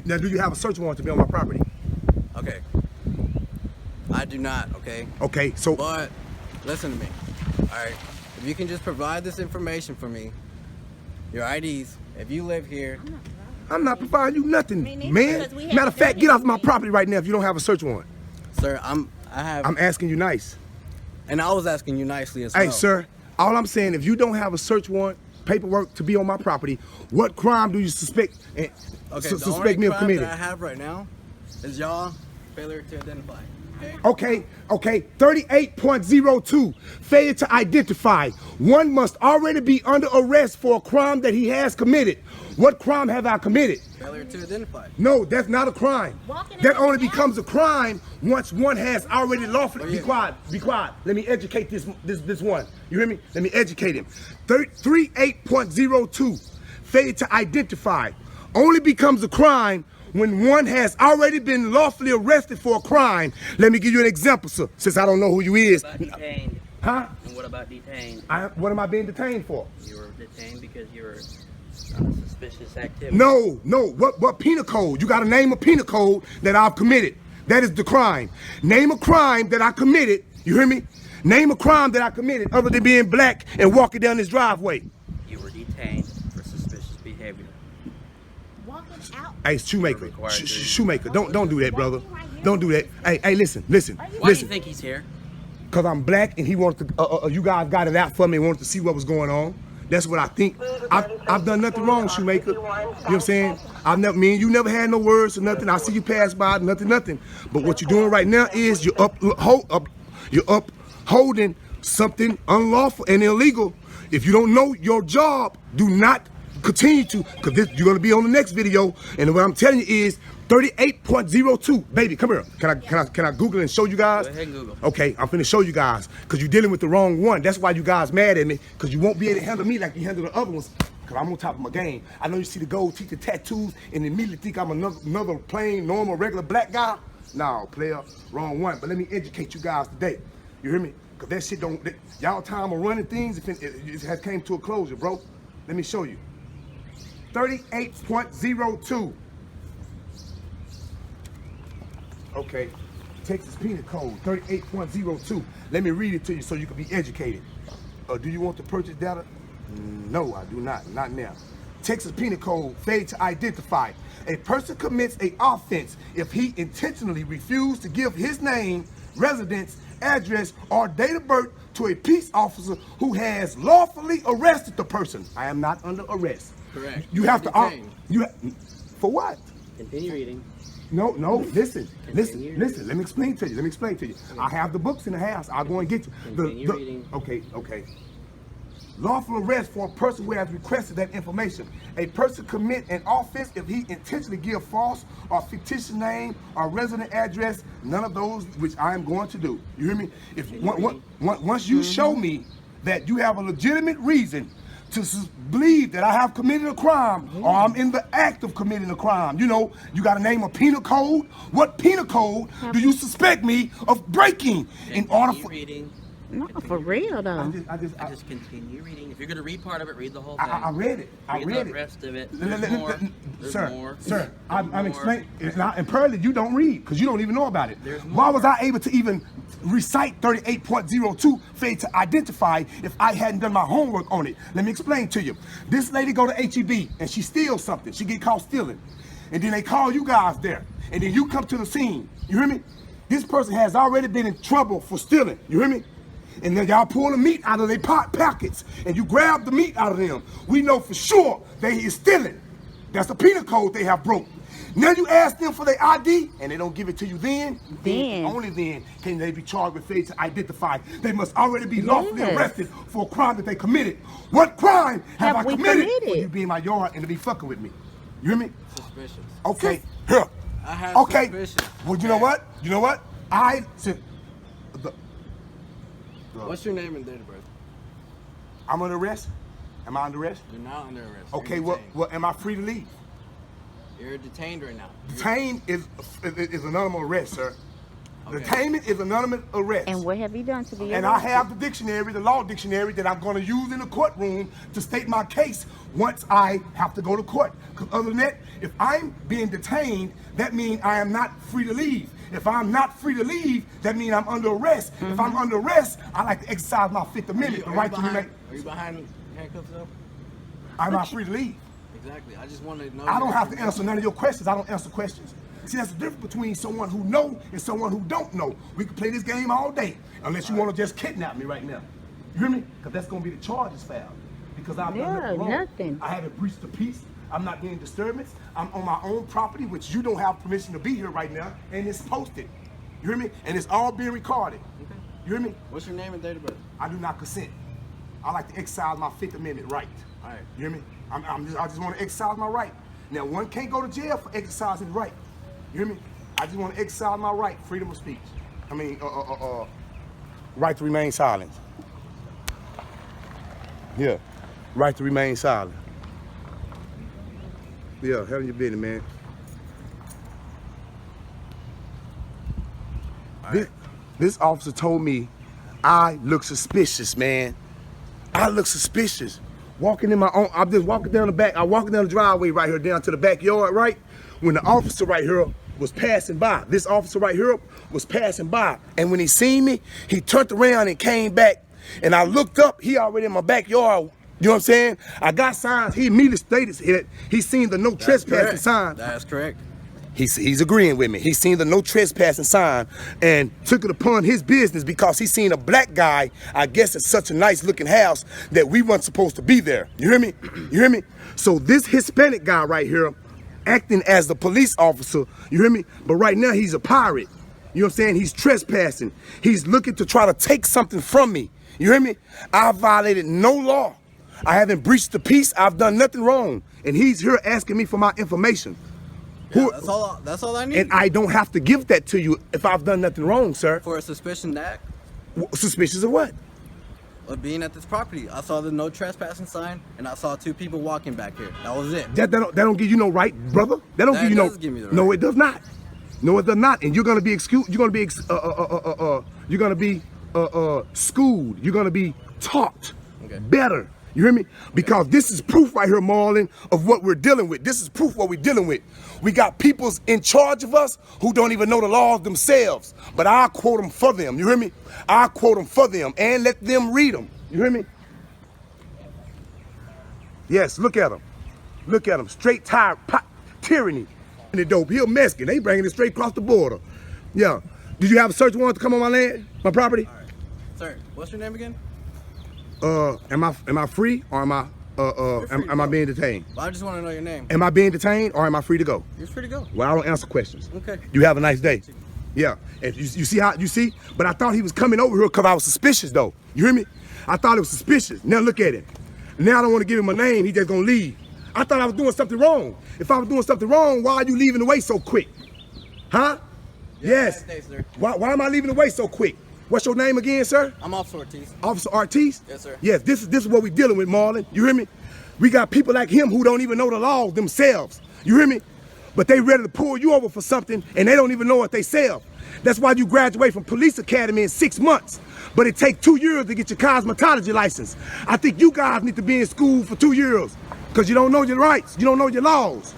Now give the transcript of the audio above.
Now, do you have a search warrant to be on my property? Okay. I do not, okay? Okay, so... But, listen to me, all right? If you can just provide this information for me, your IDs, if you live here... I'm not providing you nothing, man. Matter of fact, get off my property right now if you don't have a search warrant. Sir, I'm asking you nice. And I was asking you nicely as well. Hey, sir, all I'm saying, if you don't have a search warrant, paperwork to be on my property, what crime do you suspect Okay, suspect me of committing? The only crime that I have right now is y'all failure to identify. Okay, 38.02, failure to identify. One must already be under arrest for a crime that he has committed. What crime have I committed? Failure to identify. No, that's not a crime. That only becomes a crime once one has already lawfully... Be quiet. Let me educate this one. You hear me? Let me educate him. 38.02, failure to identify, only becomes a crime when one has already been lawfully arrested for a crime. Let me give you an example, sir, since I don't know who you is. What about detained? Huh? And what about detained? What am I being detained for? You were detained because you were suspicious activity. No. What penal code? You got to name a penal code that I've committed. That is the crime. Name a crime that I committed. You hear me? Name a crime that I committed other than being black and walking down this driveway. You were detained for suspicious behavior. Hey, Shoemaker. Shoemaker, don't do that, brother. Don't do that. Hey, listen. Why do you think he's here? Because I'm black and he wanted to, you guys got it out for me and wanted to see what was going on. That's what I think. I've done nothing wrong, Shoemaker. You know what I'm saying? Me and you never had no words or nothing. I see you pass by, nothing. But what you're doing right now is you're upholding something unlawful and illegal. If you don't know your job, do not continue to, because you're going to be on the next video. And what I'm telling you is 38.02. Baby, come here. Can I Google it and show you guys? Go ahead and Google. Okay, I'm finna show you guys, because you're dealing with the wrong one. That's why you guys mad at me, because you won't be able to handle me like you handle the other ones, because I'm on top of my game. I know you see the gold teeth, the tattoos, and immediately think I'm another plain, normal, regular black guy. No, player, wrong one. But let me educate you guys today. You hear me? Because that shit don't, y'all time of running things, it has came to a closure, bro. Let me show you. 38.02. Okay, Texas Penal Code 38.02. Let me read it to you so you can be educated. Do you want to purchase data? No, I do not. Not now. Texas Penal Code, failure to identify. A person commits an offense if he intentionally refused to give his name, residence, address, or date of birth to a peace officer who has lawfully arrested the person. I am not under arrest. Correct. You have to... for what? Continue reading. No, listen. Let me explain to you. I have the books in the house. I'll go and get you. Continue reading. Okay. Lawful arrest for a person who has requested that information. A person commit an offense if he intentionally give false or fictitious name or resident address, none of those which I am going to do. You hear me? If once you show me that you have a legitimate reason to believe that I have committed a crime or I'm in the act of committing a crime, you know, you got to name a penal code. What penal code do you suspect me of breaking in order for... Reading. No, for real though. I just continue reading. If you're going to read part of it, read the whole thing. I read it. Read the rest of it. There's more. Sir, I'm explaining. And Pearly, you don't read because you don't even know about it. There's more. Why was I able to even recite 38.02 failure to identify if I hadn't done my homework on it? Let me explain to you. This lady go to HEB and she steals something. She get caught stealing. And then they call you guys there. And then you come to the scene. You hear me? This person has already been in trouble for stealing. You hear me? And then y'all pull the meat out of their pockets and you grab the meat out of them. We know for sure they is stealing. That's the penal code they have broke. Now you ask them for their ID and they don't give it to you then only then can they be charged with failure to identify. They must already be lawfully arrested for a crime that they committed. What crime have I committed for you be in my yard and to be fucking with me? You hear me? Suspicious. Okay, here. I have suspicious. Well, you know what? I said... What's your name and date of birth? I'm under arrest? Am I under arrest? You're not under arrest. Okay, well, am I free to leave? You're detained right now. Detained is an normal arrest, sir. Okay. Detainment is anonymous arrest. And what have you done to be And I arrested? have the dictionary, the law dictionary, that I'm going to use in the courtroom to state my case once I have to go to court. Because other than that, if I'm being detained, that means I am not free to leave. If I'm not free to leave, that means I'm under arrest. If I'm under arrest, I like to exercise my Fifth Amendment, the right to remain. Are you behind handcuffs though? I'm not free to leave. Exactly. I just wanted to know. I don't have to answer none of your questions. I don't answer questions. See, that's the difference between someone who know and someone who don't know. We can play this game all day, unless you want to just kidnap me right now. You hear me? Because that's going to be the charges filed. Because I've done nothing wrong. nothing. I haven't breached the peace. I'm not getting disturbance. I'm on my own property, which you don't have permission to be here right now, and it's posted. You hear me? And it's all being recorded. Okay. You hear me? What's your name and date of birth? I do not consent. I like to exercise my Fifth Amendment right. All right. You hear me? I just want to exercise my right. Now, one can't go to jail for exercising right. You hear me? I just want to exercise my right, freedom of speech. I mean, right to remain silent. Yeah, right to remain silent. Yeah, hell in your business, man. This officer told me I look suspicious, man. I look suspicious. Walking in my own, I'm just walking down the back. I'm walking down the driveway right here, down to the backyard, right? When the officer right here was passing by, this officer right here was passing by. And when he seen me, he turned around and came back. And I looked up, he already in my backyard. You know what I'm saying? I got signs. He immediately stated it. He seen the no trespassing sign. That's correct. He's agreeing with me. He seen the no trespassing sign and took it upon his business because he seen a black guy. I guess it's such a nice looking house that we weren't supposed to be there. You hear me? You hear me? So this Hispanic guy right here acting as the police officer, you hear me? But right now he's a pirate. You know what I'm saying? He's trespassing. He's looking to try to take something from me. You hear me? I violated no law. I haven't breached the peace. I've done nothing wrong. And he's here asking me for my information. Yeah, that's all I need. And I don't have to give that to you if I've done nothing wrong, sir. For a suspicion act Suspicious of what? of being at this property. I saw the no trespassing sign, and I saw two people walking back here. That was it. That don't give you no right, brother. That don't That give you no. does give me the No, right. it does not. No, it does not. And you're gonna be excused. You're gonna be schooled. You're gonna be taught better. You hear me? Because this is proof right here, Marlon, of what we're dealing with. This is proof what we're dealing with. We got peoples in charge of us who don't even know the laws themselves. But I'll quote them for them. You hear me? I'll quote them for them and let them read them. You hear me? Yes, look at them. Look at them. Straight tyranny. And the dope. He'll Mexican. They bringing it straight across the border. Yeah. Did you have a search warrant to come on my land, my property? All right. Sir, what's your name again? Am I free or am I being detained? Well, I just want to know your name. Am I being detained or am I free to go? You're free to go. Well, I don't answer questions. Okay. You have a nice day. Yeah. And you see how you see? But I thought he was coming over here because I was suspicious though. You hear me? I thought it was suspicious. Now look at him. Now I don't want to give him a name. He just gonna leave. I thought I was doing something wrong. If I was doing something wrong, why are you leaving away so quick? Huh? Yes. Nice day, sir. Why am I leaving away so quick? What's your name again, sir? I'm Officer Ortiz. Officer Ortiz? Yes, sir. Yes, this is what we're dealing with, Marlon. You hear me? We got people like him who don't even know the laws themselves. You hear me? But they ready to pull you over for something and they don't even know what they sell. That's why you graduate from police academy in 6 months. But it takes 2 years to get your cosmetology license. I think you guys need to be in school for 2 years because you don't know your rights. You don't know your laws.